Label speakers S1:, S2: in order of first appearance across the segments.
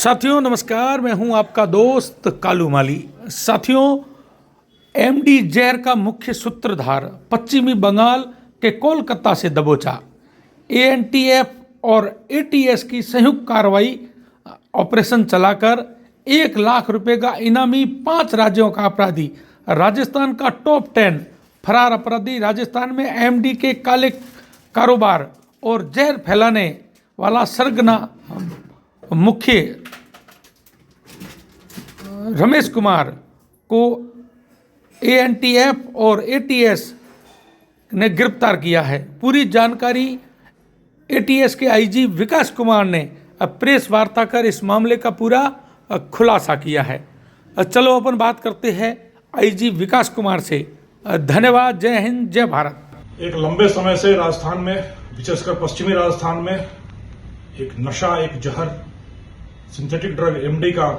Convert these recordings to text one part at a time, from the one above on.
S1: साथियों नमस्कार, मैं हूं आपका दोस्त कालू माली। साथियों, एमडी जैर का मुख्य सूत्रधार पश्चिमी बंगाल के कोलकाता से दबोचा। एएनटीएफ और एटीएस की संयुक्त कार्रवाई ऑपरेशन चलाकर 1 लाख रुपए का इनामी 5 राज्यों का अपराधी, राजस्थान का टॉप 10 फरार अपराधी, राजस्थान में एमडी के काले कारोबार और जहर फैलाने वाला सरगना मुख्य रमेश कुमार को एएनटीएफ और एटीएस ने गिरफ्तार किया है। पूरी जानकारी एटीएस के आईजी विकास कुमार ने प्रेस वार्ता कर इस मामले का पूरा खुलासा किया है। चलो अपन बात करते हैं आईजी विकास कुमार से। धन्यवाद। जय हिंद, जय भारत।
S2: एक लंबे समय से राजस्थान में, विशेषकर पश्चिमी राजस्थान में एक नशा, एक जहर, सिंथेटिक ड्रग एमडी का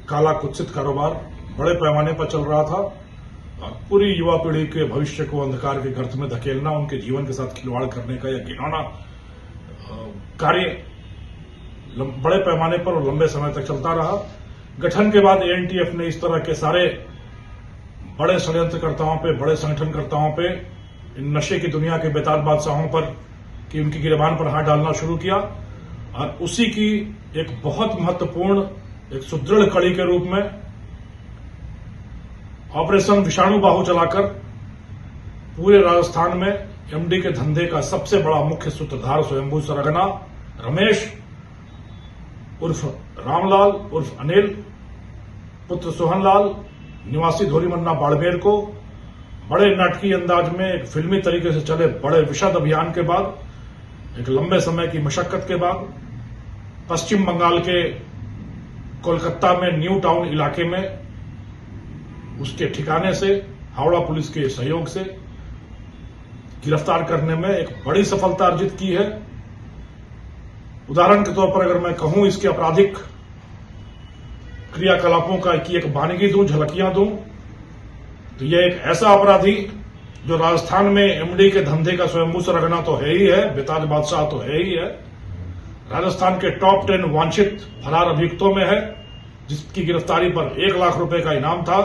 S2: काला कुत्सित कारोबार बड़े पैमाने पर चल रहा था और पूरी युवा पीढ़ी के भविष्य को अंधकार के गर्त में धकेलना, उनके जीवन के साथ खिलवाड़ करने का यह घिनौना कार्य बड़े पैमाने पर और लंबे समय तक चलता रहा। गठन के बाद एएनटीएफ ने इस तरह के सारे बड़े षड्यंत्रकर्ताओं पे, बड़े संगठनकर्ताओं पे, इन नशे की दुनिया के बेताज बादशाहों पर कि उनकी गिरबान पर हाथ डालना शुरू किया और उसी की एक बहुत महत्वपूर्ण, एक सुदृढ़ कड़ी के रूप में ऑपरेशन विषाणु बाहु चलाकर पूरे राजस्थान में एमडी के धंधे का सबसे बड़ा मुख्य सूत्रधार स्वयंभू सरगना रमेश उर्फ रामलाल उर्फ अनिल पुत्र सोहनलाल निवासी धोरीमन्ना बाड़मेर को बड़े नाटकीय अंदाज में, एक फिल्मी तरीके से चले बड़े विशद अभियान के बाद, एक लंबे समय की मशक्कत के बाद पश्चिम बंगाल के कोलकाता में न्यू टाउन इलाके में उसके ठिकाने से हावड़ा पुलिस के सहयोग से गिरफ्तार करने में एक बड़ी सफलता अर्जित की है। उदाहरण के तौर पर अगर मैं कहूं, इसके आपराधिक क्रियाकलापों का की एक बानगी दूं, झलकियां दूं, तो यह एक ऐसा अपराधी जो राजस्थान में एमडी के धंधे का स्वयंभू सरगना तो है ही है, बेताज बादशाह तो है ही है, राजस्थान के टॉप 10 वांछित फरार अभियुक्तों में है, जिसकी गिरफ्तारी पर 1 लाख रुपए का इनाम था,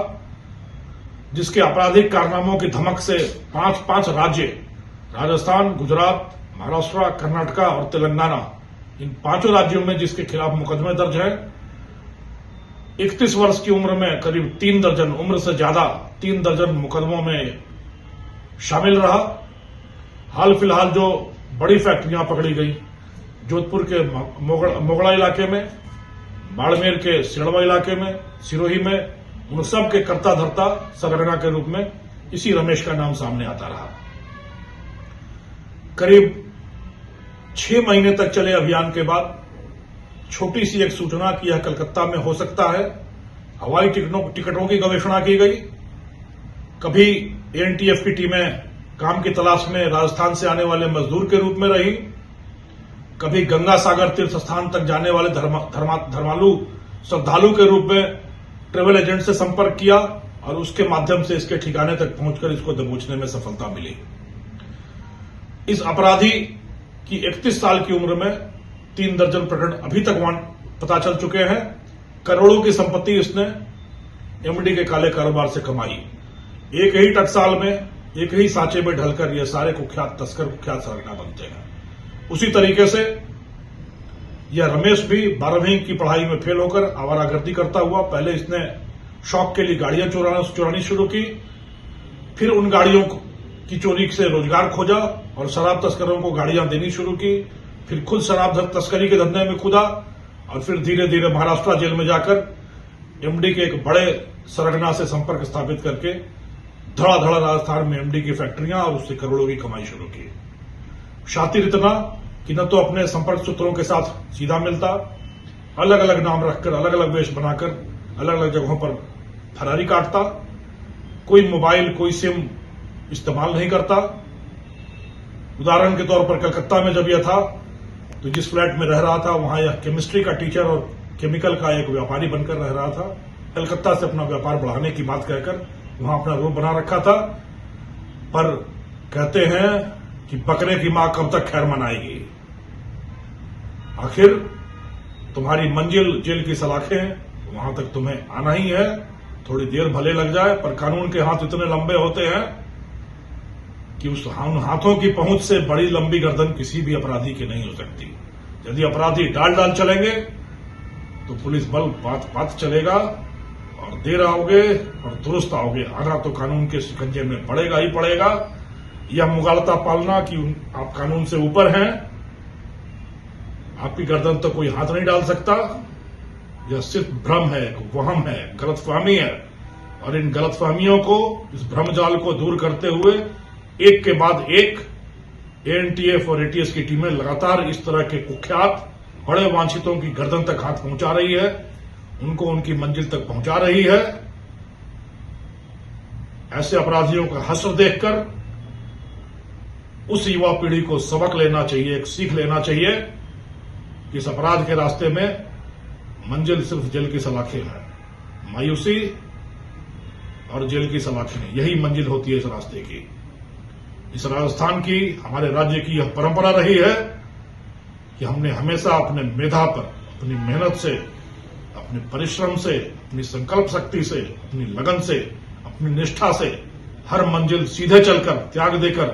S2: जिसके आपराधिक कारनामों की धमक से 5 राज्य, राजस्थान, गुजरात, महाराष्ट्र, कर्नाटका और तेलंगाना, इन 5 राज्यों में जिसके खिलाफ मुकदमे दर्ज है। 31 वर्ष की उम्र में करीब 3 दर्जन, उम्र से ज्यादा 3 दर्जन मुकदमों में शामिल रहा। हाल फिलहाल जो बड़ी फैक्ट्रियां पकड़ी गई, जोधपुर के मोगड़ा इलाके में, बाड़मेर के सिड़वा इलाके में, सिरोही में, उन सब के कर्ता धर्ता सरगना के रूप में इसी रमेश का नाम सामने आता रहा। करीब 6 महीने तक चले अभियान के बाद छोटी सी एक सूचना कि यह कलकत्ता में हो सकता है, हवाई टिकटों की गवेषणा की गई। कभी एएनटीएफ की टीमें काम की तलाश में राजस्थान से आने वाले मजदूर के रूप में रही, कभी गंगा सागर तीर्थ स्थान तक जाने वाले धर्मालु श्रद्धालु के रूप में ट्रेवल एजेंट से संपर्क किया और उसके माध्यम से इसके ठिकाने तक पहुंचकर इसको दबोचने में सफलता मिली। इस अपराधी की 31 साल की उम्र में 3 दर्जन प्रकरण अभी तक पता चल चुके हैं। करोड़ों की संपत्ति इसने एमडी के काले कारोबार से कमाई। एक ही टकसाल में, एक ही सांचे में ढलकर ये सारे कुख्यात तस्कर, कुख्यात सरगना बनते हैं। उसी तरीके से यह रमेश भी 12वीं की पढ़ाई में फेल होकर आवारागर्दी करता हुआ पहले इसने शौक के लिए गाड़ियां चुरानी शुरू की, फिर उन गाड़ियों की चोरी से रोजगार खोजा और शराब तस्करों को गाड़ियां देनी शुरू की, फिर खुद शराब तस्करी के धंधे में कूदा और फिर धीरे धीरे महाराष्ट्र जेल में जाकर एमडी के एक बड़े सरगना से संपर्क स्थापित करके धड़ाधड़ राजस्थान में एमडी की फैक्ट्रियां और उससे करोड़ों की कमाई शुरू की। शातिर इतना कि न तो अपने संपर्क सूत्रों के साथ सीधा मिलता, अलग अलग नाम रखकर, अलग अलग वेश बनाकर अलग अलग जगहों पर फरारी काटता, कोई मोबाइल, कोई सिम इस्तेमाल नहीं करता। उदाहरण के तौर पर कलकत्ता में जब यह था तो जिस फ्लैट में रह रहा था वहां यह केमिस्ट्री का टीचर और केमिकल का एक व्यापारी बनकर रह रहा था। कलकत्ता से अपना व्यापार बढ़ाने की बात कहकर वहां अपना रूप बना रखा था, पर कहते हैं कि बकरे की मां कब तक खैर मनाएगी। आखिर तुम्हारी मंजिल जेल की सलाखें हैं, वहां तक तुम्हें आना ही है। थोड़ी देर भले लग जाए, पर कानून के हाथ इतने लंबे होते हैं कि उन हाथों की पहुंच से बड़ी लंबी गर्दन किसी भी अपराधी की नहीं हो सकती। यदि अपराधी डाल चलेंगे तो पुलिस बल बात चलेगा, और देर आओगे और दुरुस्त आओगे, आना तो कानून के शिकंजे में पड़ेगा ही पड़ेगा। यह मुगालता पालना कि आप कानून से ऊपर हैं, आपकी गर्दन तो कोई हाथ नहीं डाल सकता, यह सिर्फ भ्रम है, वहम है, गलतफहमी है। और इन गलतफहमियों को, इस भ्रमजाल को दूर करते हुए एक के बाद एक एएनटीएफ और एटीएस की टीमें लगातार इस तरह के कुख्यात बड़े वांछितों की गर्दन तक हाथ पहुंचा रही है, उनको उनकी मंजिल तक पहुंचा रही है। ऐसे अपराधियों का हश्र देखकर उस युवा पीढ़ी को सबक लेना चाहिए, एक सीख लेना चाहिए कि इस अपराध के रास्ते में मंजिल सिर्फ जेल की सलाखें हैं। मायूसी और जेल की सलाखें, यही मंजिल होती है इस रास्ते की। इस राजस्थान की, हमारे राज्य की यह परंपरा रही है कि हमने हमेशा अपने मेधा पर, अपनी मेहनत से, अपने परिश्रम से, अपनी संकल्प शक्ति से, अपनी लगन से, अपनी निष्ठा से हर मंजिल सीधे चलकर, त्याग देकर,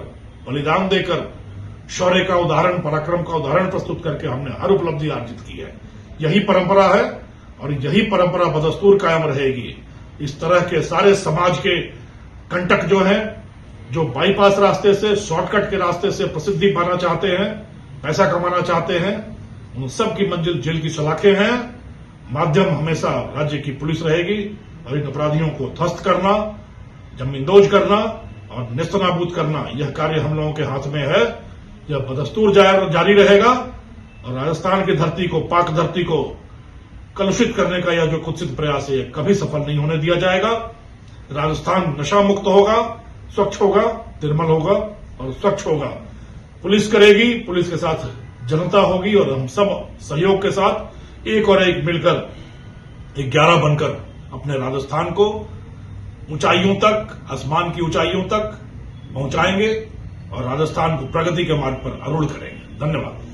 S2: बलिदान देकर, शौर्य का उदाहरण, पराक्रम का उदाहरण प्रस्तुत करके हमने हर उपलब्धि अर्जित की है। यही परंपरा है और यही परंपरा बदस्तूर कायम रहेगी। इस तरह के सारे समाज के कंटक जो हैं, जो बाईपास रास्ते से, शॉर्टकट के रास्ते से प्रसिद्धि पाना चाहते हैं, पैसा कमाना चाहते हैं, उन सब की मंजिल जेल की सलाखें हैं। माध्यम हमेशा राज्य की पुलिस रहेगी, और इन अपराधियों को ध्वस्त करना, जमींदोज करना और नेस्तनाबूद करना, यह कार्य हम लोगों के हाथ में है। यह बदस्तूर जारी रहेगा, और राजस्थान की धरती को, पाक धरती को कलुषित करने का यह जो कुत्सित प्रयास है, कभी सफल नहीं होने दिया जाएगा। राजस्थान नशा मुक्त होगा, स्वच्छ होगा, निर्मल होगा और स्वच्छ होगा। पुलिस करेगी, पुलिस के साथ जनता होगी, और हम सब सहयोग के साथ एक और एक मिलकर 11 बनकर अपने राजस्थान को ऊंचाइयों तक, आसमान की ऊंचाइयों तक पहुंचाएंगे और राजस्थान को प्रगति के मार्ग पर आरूढ़ करेंगे। धन्यवाद।